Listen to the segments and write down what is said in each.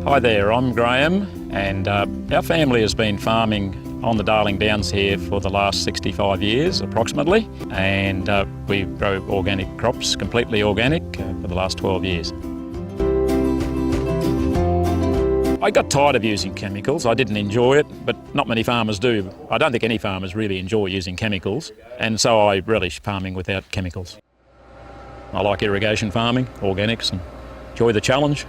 Hi there, I'm Graham, and our family has been farming on the Darling Downs here for the last 65 years approximately, and we grow organic crops, completely organic, for the last 12 years. I got tired of using chemicals. I didn't enjoy it, but not many farmers do. I don't think any farmers really enjoy using chemicals, and so I relish farming without chemicals. I like irrigation farming, organics, and enjoy the challenge.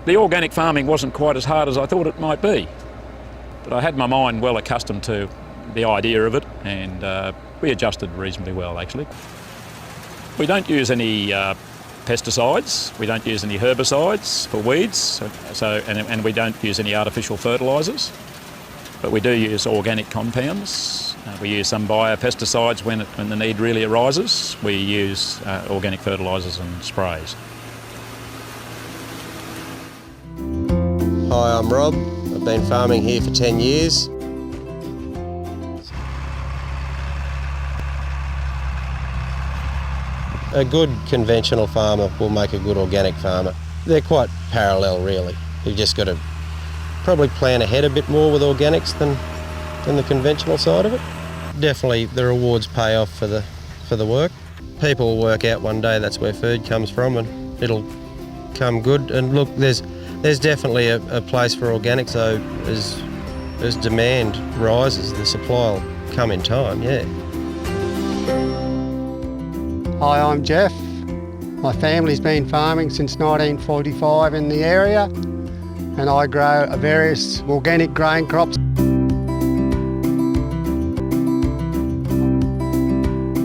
The organic farming wasn't quite as hard as I thought it might be, but I had my mind well accustomed to the idea of it, and we adjusted reasonably well actually. We don't use any pesticides, we don't use any herbicides for weeds, and we don't use any artificial fertilisers, but we do use organic compounds. We use some biopesticides when the need really arises. We use organic fertilisers and sprays. Hi, I'm Rob. I've been farming here for 10 years. A good conventional farmer will make a good organic farmer. They're quite parallel really. You've just got to probably plan ahead a bit more with organics than the conventional side of it. Definitely the rewards pay off for the work. People will work out one day that's where food comes from and it'll come good. And look, there's definitely a place for organic, so as demand rises, the supply will come in time, yeah. Hi, I'm Jeff. My family's been farming since 1945 in the area, and I grow various organic grain crops.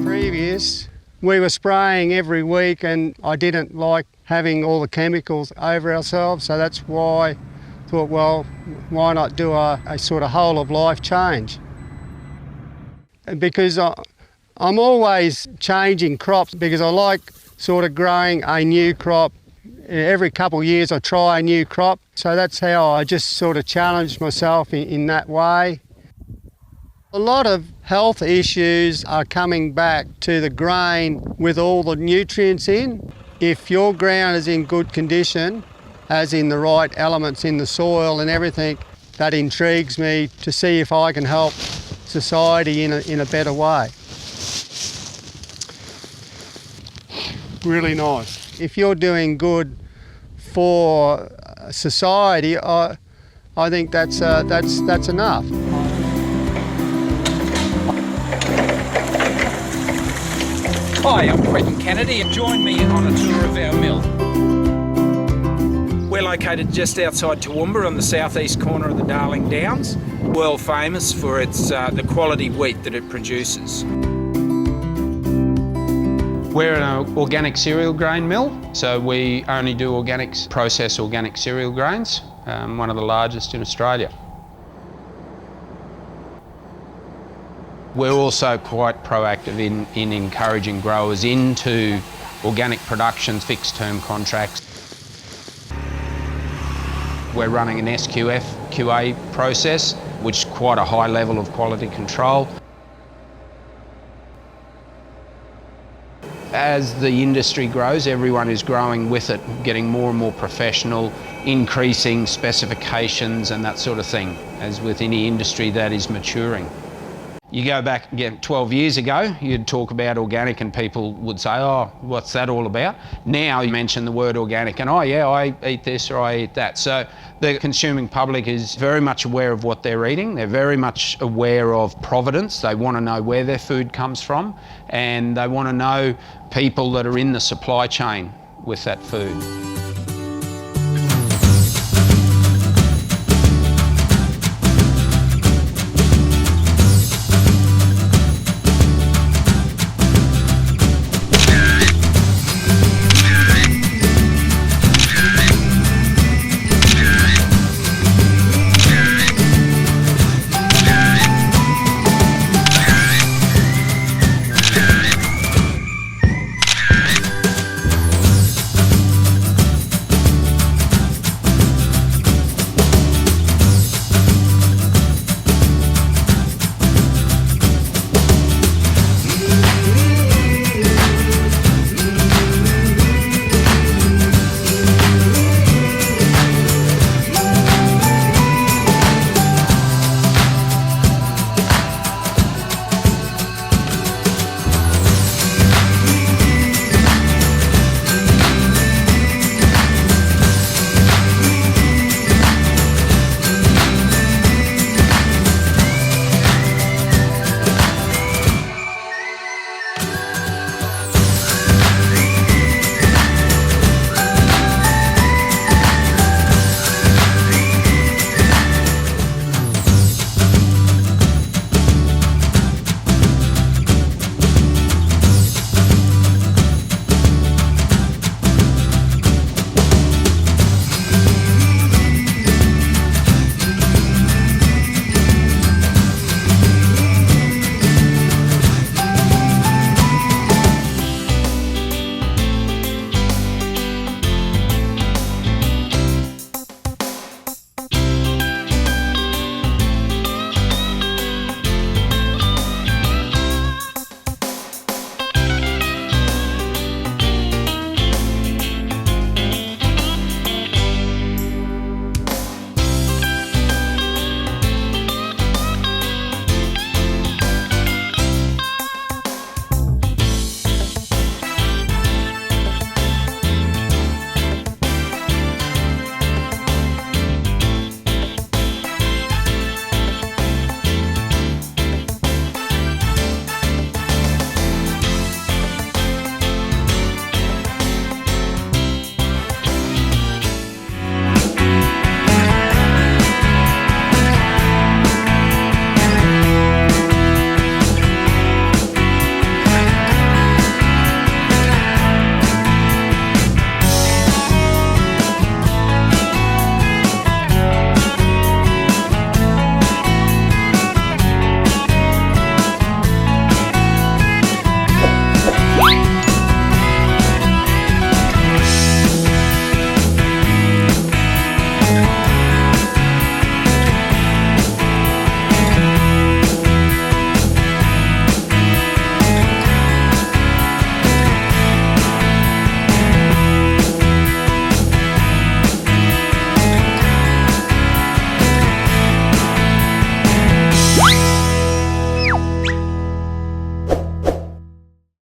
Previous, we were spraying every week, and I didn't like having all the chemicals over ourselves, so that's why I thought, well, why not do a sort of whole of life change? Because I'm always changing crops because I like sort of growing a new crop. Every couple of years I try a new crop, so that's how I just sort of challenged myself in that way. A lot of health issues are coming back to the grain with all the nutrients in. If your ground is in good condition, as in the right elements in the soil and everything, that intrigues me to see if I can help society in a better way. Really nice. If you're doing good for society, I think that's enough. Hi, I'm Quentin Kennedy and join me on a tour of our mill. We're located just outside Toowoomba on the southeast corner of the Darling Downs, world famous for its the quality wheat that it produces. We're an organic cereal grain mill, so we only do process organic cereal grains, one of the largest in Australia. We're also quite proactive in encouraging growers into organic production, fixed term contracts. We're running an SQF QA process, which is quite a high level of quality control. As the industry grows, everyone is growing with it, getting more and more professional, increasing specifications and that sort of thing, as with any industry that is maturing. You go back again 12 years ago, you'd talk about organic and people would say, oh, what's that all about? Now you mention the word organic and, oh yeah, I eat this or I eat that. So the consuming public is very much aware of what they're eating. They're very much aware of provenance. They want to know where their food comes from, and they want to know people that are in the supply chain with that food.